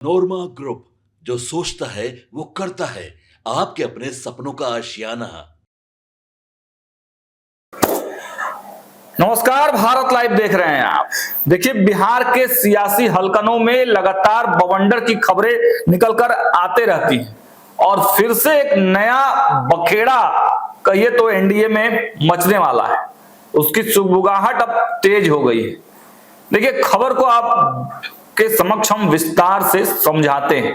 नोरमा group, जो सोचता है वो करता है। आपके अपने सपनों का आशियाना। नमस्कार, भारत लाइव देख रहे हैं आप। देखिए, बिहार के सियासी हलकनों में लगातार बवंडर की खबरें निकलकर आते रहती हैं और फिर से एक नया बखेड़ा कहिए तो एनडीए में मचने वाला है। उसकी सुगबुगाहट अब तेज हो गई है। देखिए, खबर को आप के समक्ष हम विस्तार से समझाते हैं।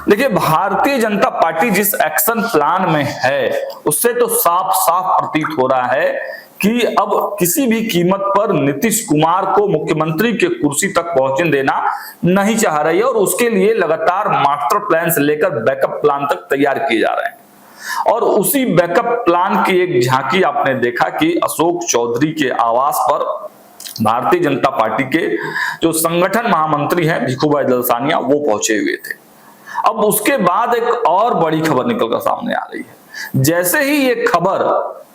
देखिए, भारतीय जनता पार्टी जिस एक्शन प्लान में है उससे तो साफ साफ प्रतीत हो रहा है कि अब किसी भी कीमत पर नीतीश कुमार को मुख्यमंत्री के कुर्सी तक पहुंचने देना नहीं चाह रही है और उसके लिए लगातार मास्टर प्लान से लेकर बैकअप प्लान तक तैयार किए जा रहे हैं। और उसी बैकअप प्लान की एक झांकी आपने देखा कि अशोक चौधरी के आवास पर भारतीय जनता पार्टी के जो संगठन महामंत्री हैं भिखुभाई दलसानिया वो पहुंचे हुए थे। अब उसके बाद एक और बड़ी खबर निकलकर सामने आ रही है। जैसे ही ये खबर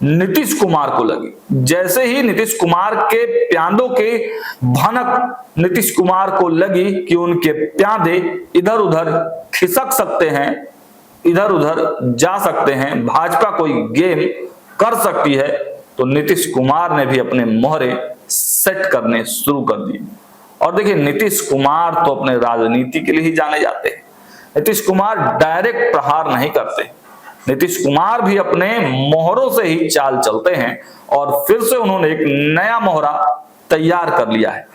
नीतीश कुमार को लगी, जैसे ही नीतीश कुमार के प्यादों के भनक नीतीश कुमार को लगी कि उनके प्यादे इधर उधर खिसक सकते हैं, इधर उधर जा सकते हैं, भाजपा कोई गेम कर सकती है, तो नीतीश कुमार ने भी अपने मोहरे सेट करने शुरू कर दिए। और देखिए, नीतीश कुमार तो अपने राजनीति के लिए ही जाने जाते हैं। नीतीश कुमार डायरेक्ट प्रहार नहीं करते। नीतीश कुमार भी अपने मोहरों से ही चाल चलते हैं और फिर से उन्होंने एक नया मोहरा तैयार कर लिया है।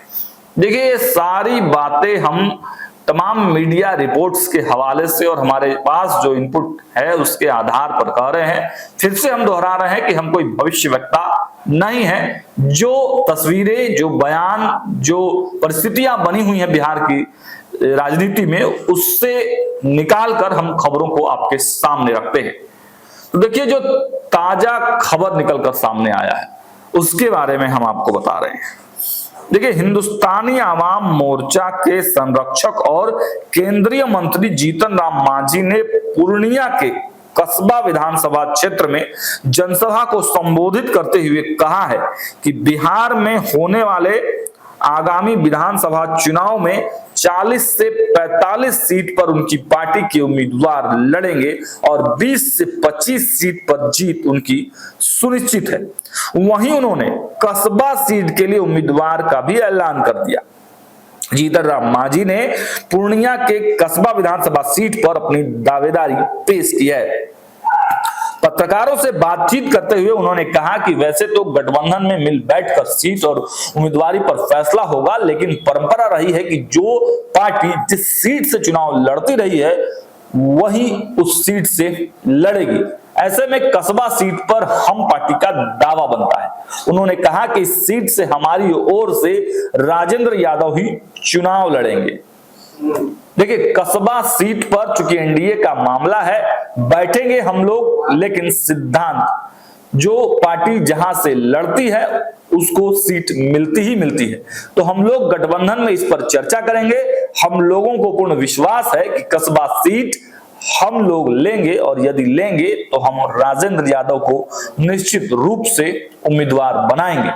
देखिए, ये सारी बातें हम तमाम मीडिया रिपोर्ट्स के हवाले से और हमारे पास जो इनपुट है उसके आधार पर कह रहे हैं। फिर से हम दोहरा रहे हैं कि हम कोई भविष्यवक्ता नहीं है। जो तस्वीरें, जो बयान, जो परिस्थितियां बनी हुई हैं बिहार की राजनीति में, उससे निकालकर हम खबरों को आपके सामने रखते हैं। तो देखिए, जो ताजा खबर निकलकर सामने आया है उसके बारे में हम आपको बता रहे हैं। देखिए, हिंदुस्तानी आवाम मोर्चा के संरक्षक और केंद्रीय मंत्री जीतन राम मांझी ने पूर्णिया के कस्बा विधानसभा क्षेत्र में जनसभा को संबोधित करते हुए कहा है कि बिहार में होने वाले आगामी विधानसभा चुनाव में 40 से 45 सीट पर उनकी पार्टी के उम्मीदवार लड़ेंगे और 20 से 25 सीट पर जीत उनकी सुनिश्चित है। वहीं उन्होंने कस्बा सीट के लिए उम्मीदवार का भी ऐलान कर दिया। जीतन राम मांझी ने पूर्णिया के कस्बा विधानसभा सीट पर अपनी दावेदारी पेश की है। पत्रकारों से बातचीत करते हुए उन्होंने कहा कि वैसे तो गठबंधन में मिल बैठकर सीट और उम्मीदवारी पर फैसला होगा, लेकिन परंपरा रही है कि जो पार्टी जिस सीट से चुनाव लड़ती रही है वही उस सीट से लड़ेगी। ऐसे में कस्बा सीट पर हम पार्टी का दावा बनता है। उन्होंने कहा कि इस सीट से हमारी ओर से राजेंद्र यादव ही चुनाव लड़ेंगे। देखिए, कस्बा सीट पर चूंकि एनडीए का मामला है, बैठेंगे हम लोग, लेकिन सिद्धांत जो पार्टी जहां से लड़ती है उसको सीट मिलती ही मिलती है। तो हम लोग गठबंधन में इस पर चर्चा करेंगे। हम लोगों को पूर्ण विश्वास है कि कस्बा सीट हम लोग लेंगे और यदि लेंगे तो हम राजेंद्र यादव को निश्चित रूप से उम्मीदवार बनाएंगे।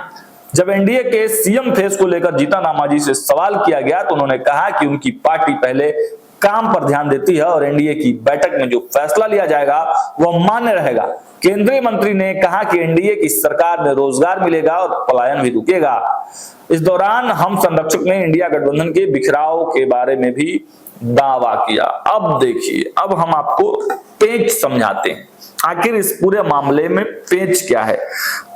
जब एनडीए के सीएम फेस को लेकर जीतन राम मांझी से सवाल किया गया तो उन्होंने कहा कि उनकी पार्टी पहले काम पर ध्यान देती है और एनडीए की बैठक में जो फैसला लिया जाएगा वह मान्य रहेगा। केंद्रीय मंत्री ने कहा कि एनडीए की सरकार में रोजगार मिलेगा और पलायन भी रुकेगा। इस दौरान हम संरक्षक ने इंडिया गठबंधन के बिखराव के बारे में भी दावा किया। अब देखिए, अब हम आपको पेच समझाते हैं। आखिर इस पूरे मामले में पेच क्या है।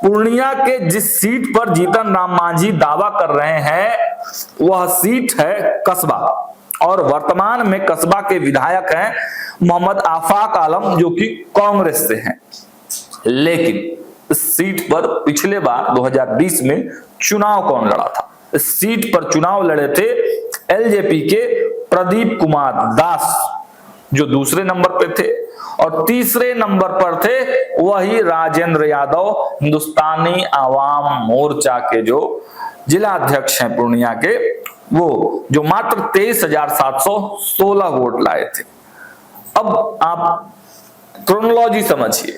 पूर्णिया के जिस सीट पर जीतन राम मांझी दावा कर रहे हैं वह सीट है कस्बा और वर्तमान में कस्बा के विधायक हैं मोहम्मद आफाक आलम, जो कि कांग्रेस से हैं। लेकिन इस सीट पर पिछले बार 2020 में चुनाव कौन लड़ा था? इस सीट पर चुनाव लड़े थे एलजेपी के प्रदीप कुमार दास, जो दूसरे नंबर पे थे, और तीसरे नंबर पर थे वही राजेंद्र यादव, हिंदुस्तानी आवाम मोर्चा के जो जिला अध्यक्ष हैं पूर्णिया के, वो जो मात्र 23,716 वोट लाए थे। अब आप क्रोनोलॉजी समझिए।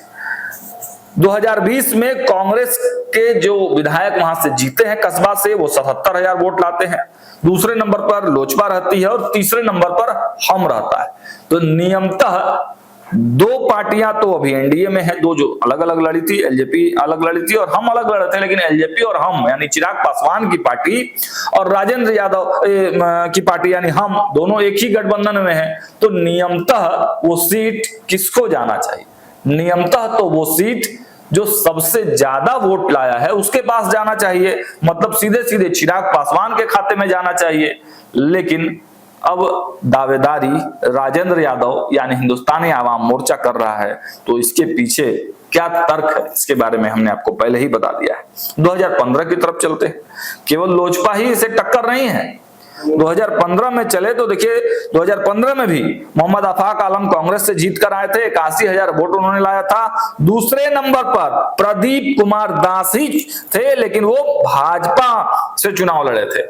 2020 में कांग्रेस के जो विधायक वहां से जीते हैं कस्बा से, वो 77,000 वोट लाते हैं। दूसरे नंबर पर लोजपा रहती है और तीसरे नंबर पर हम रहता है। तो नियमतः दो पार्टियां तो अभी एनडीए में है, दो जो अलग अलग लड़ी थी, एलजेपी अलग लड़ी थी और हम अलग लड़े थे, लेकिन एलजेपी और हम यानी चिराग पासवान की पार्टी और राजेंद्र यादव की पार्टी यानी हम दोनों एक ही गठबंधन में हैं। तो नियमतः वो सीट किसको जाना चाहिए? नियमतः तो वो सीट जो सबसे ज्यादा वोट लाया है उसके पास जाना चाहिए, मतलब सीधे सीधे चिराग पासवान के खाते में जाना चाहिए। लेकिन अब दावेदारी राजेंद्र यादव यानी हिंदुस्तानी आवाम मोर्चा कर रहा है, तो इसके पीछे क्या तर्क है इसके बारे में हमने आपको पहले ही बता दिया है। 2015 की तरफ चलते हैं, केवल लोजपा ही इसे टक्कर नहीं है। 2015 में चले तो देखिए 2015 में भी मोहम्मद आफाक आलम कांग्रेस से जीत कर आए थे, 81,000 वोट उन्होंने लाया था। दूसरे नंबर पर प्रदीप कुमार दास ही थे, लेकिन वो भाजपा से चुनाव लड़े थे,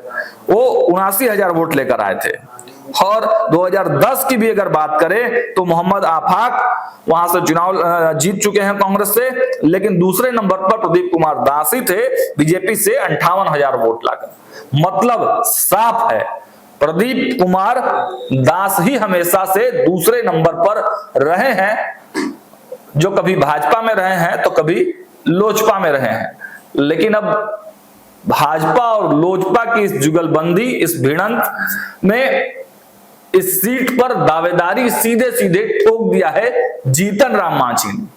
वो 79,000 वोट लेकर आए थे। और 2010 की भी अगर बात करें तो मोहम्मद आफाक वहां से चुनाव जीत चुके हैं कांग्रेस से, लेकिन दूसरे नंबर पर प्रदीप कुमार दास ही थे बीजेपी से 58,000 वोट लाकर। मतलब साफ है प्रदीप कुमार दास ही हमेशा से दूसरे नंबर पर रहे हैं, जो कभी भाजपा में रहे हैं तो कभी लोजपा में रहे हैं। लेकिन अब भाजपा और लोजपा की इस जुगलबंदी, इस भिड़ंत में इस सीट पर दावेदारी सीधे सीधे ठोक दिया है जीतन राम मांझी ने।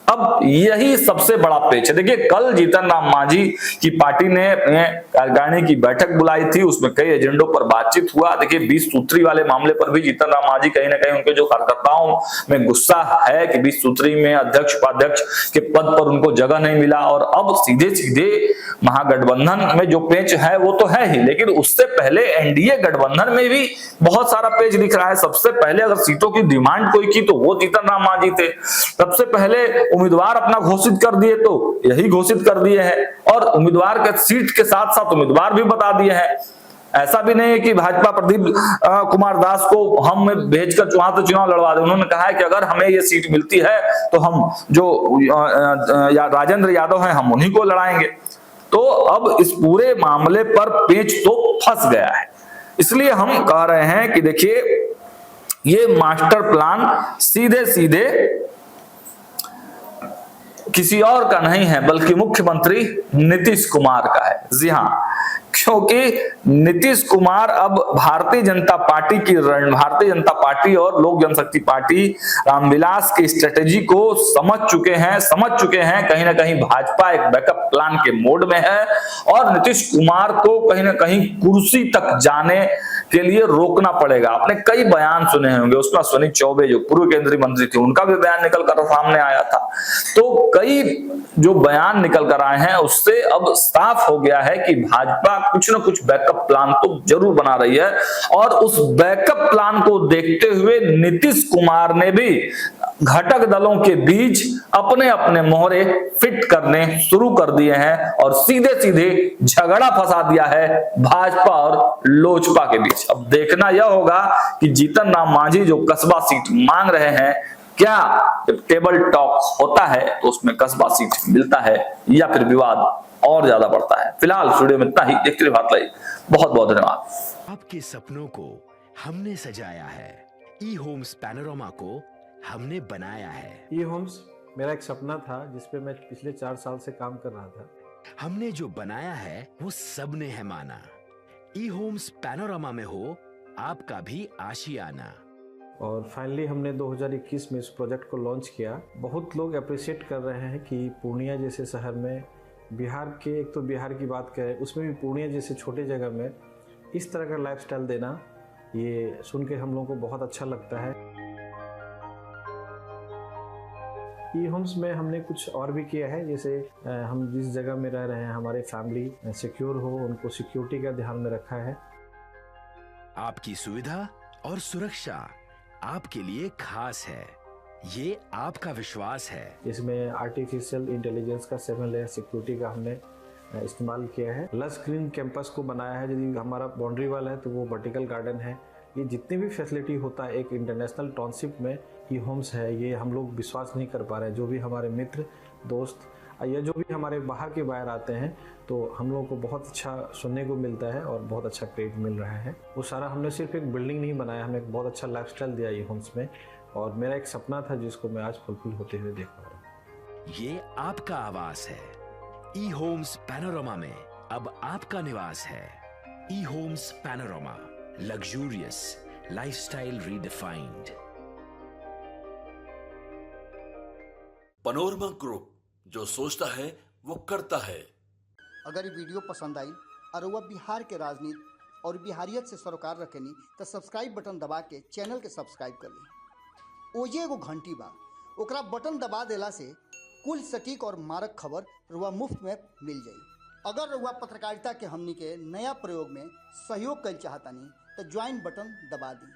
अब यही सबसे बड़ा पेच है। देखिए कल जीतन राम मांझी की पार्टी ने कार्यकारिणी की बैठक बुलाई थी, उसमें कई एजेंडों पर बातचीत हुआ। देखिए 20 सूत्री वाले मामले पर भी जीतन राम मांझी कहीं ना कहीं उनके जो कार्यकर्ताओं में गुस्सा है कि 20 सूत्री में अध्यक्ष उपाध्यक्ष के पद पर उनको जगह नहीं मिला, और अब सीधे सीधे महागठबंधन में जो पेच है वो तो है ही, लेकिन उससे पहले एनडीए गठबंधन में भी बहुत सारा पेच दिख रहा है। सबसे पहले अगर सीटों की डिमांड कोई की तो वो जीतन राम मांझी थे। सबसे पहले उम्मीदवार अपना घोषित कर दिए तो यही घोषित कर दिए हैं, और उम्मीदवार के सीट के साथ साथ उम्मीदवार भी बता दिए हैं। ऐसा भी नहीं है कि भाजपा प्रदीप कुमार दास को हम भेजकर वहां तो चुनाव लड़वा दे। उन्होंने कहा है कि अगर हमें ये सीट मिलती है तो हम जो राजेंद्र यादव हैं हम उन्हीं को लड़ाएंगे। तो अब इस पूरे मामले पर पेच तो फंस गया है। इसलिए हम कह रहे हैं कि देखिए ये मास्टर प्लान सीधे सीधे किसी और का नहीं है बल्कि मुख्यमंत्री नीतीश कुमार का है। जी हां, क्योंकि नीतीश कुमार अब भारतीय जनता पार्टी और लोक जनशक्ति पार्टी रामविलास की स्ट्रेटेजी को समझ चुके हैं। कहीं ना कहीं भाजपा एक बैकअप प्लान के मोड में है और नीतीश कुमार को कहीं ना कहीं कुर्सी तक जाने के लिए रोकना पड़ेगा। आपने कई बयान सुने होंगे, उसमें अश्विनी चौबे जो पूर्व केंद्रीय मंत्री थे उनका भी बयान निकल कर सामने आया था। तो कई जो बयान निकल कर आए हैं उससे अब साफ हो गया है कि भाजपा कुछ न कुछ बैकअप प्लान तो जरूर बना रही है, और उस बैकअप प्लान को देखते हुए नीतीश कुमार ने भी घटक दलों के बीच अपने अपने मोहरे फिट करने शुरू कर दिए हैं और सीधे सीधे झगड़ा फंसा दिया है भाजपा और लोजपा के बीच। अब देखना यह होगा कि जीतन राम मांझी जो कस्बा सीट मांग रहे हैं, क्या टेबल टॉक होता है तो उसमें कस्बा सीट मिलता है या फिर विवाद और ज्यादा बढ़ता है। फिलहाल स्टूडियो में इतना ही। देखते रहिए भारत लाइव। बहुत बहुत धन्यवाद। आपके सपनों को हमने सजाया है, ई होम्स पैनोरामा को हमने बनाया है। ई होम्स मेरा एक सपना था जिसपे मैं पिछले 4 साल से काम कर रहा था। हमने जो बनाया है वो सबने है माना। ई होम्स पैनोरामा में हो आपका भी आशियाना। और फाइनली हमने 2021 में इस प्रोजेक्ट को लॉन्च किया। बहुत लोग अप्रिशिएट कर रहे हैं कि पूर्णिया जैसे शहर में, बिहार के, एक तो बिहार की बात करें उसमें भी पूर्णिया जैसे छोटे जगह में इस तरह का लाइफस्टाइल देना, ये सुन के हम लोगों को बहुत अच्छा लगता है। ई होम्स में हमने कुछ और भी किया है, जैसे हम जिस जगह में रह रहे हैं हमारे फैमिली सिक्योर हो, उनको सिक्योरिटी का ध्यान में रखा है। आपकी सुविधा और सुरक्षा आपके लिए खास है, ये आपका विश्वास है। इसमें आर्टिफिशियल इंटेलिजेंस का 7 लेयर सिक्योरिटी का हमने इस्तेमाल किया है। लस ग्रीन कैंपस को बनाया है। यदि हमारा बाउंड्री वाल है तो वो वर्टिकल गार्डन है। ये जितनी भी फैसिलिटी होता है एक इंटरनेशनल टाउनशिप में ई होम्स है, ये हम लोग विश्वास नहीं कर पा रहे हैं। जो भी हमारे मित्र दोस्त या जो भी हमारे बाहर के बायर आते हैं तो हम लोगों को बहुत अच्छा सुनने को मिलता है और बहुत अच्छा क्रेडिट मिल रहा है। वो सारा हमने सिर्फ एक बिल्डिंग नहीं बनाया, हमें एक बहुत अच्छा लाइफस्टाइल दिया ये होम्स में, और मेरा एक सपना था जिसको मैं आज फुलफिल होते हुए देख पा रहा हूँ। ये आपका आवास है। ई होम्स पैनोरमा में अब आपका निवास है। E Homes Panorama, luxurious lifestyle redefined. Panorama group, जो सोचता है वो करता है। अगर ये वीडियो पसंद आई और वह बिहार के राजनीति और बिहारियत से सरोकार रखेनी तो सब्सक्राइब बटन दबा के चैनल के सब्सक्राइब कर ली। ओजे एगो घंटी बा, ओकरा बटन दबा देला से कुल सटीक और मारक खबर रुआ मुफ्त में मिल जाई। अगर रुआ पत्रकारिता के हमनी के नया प्रयोग में सहयोग कर चाहतानी तो ज्वाइन बटन दबा दी।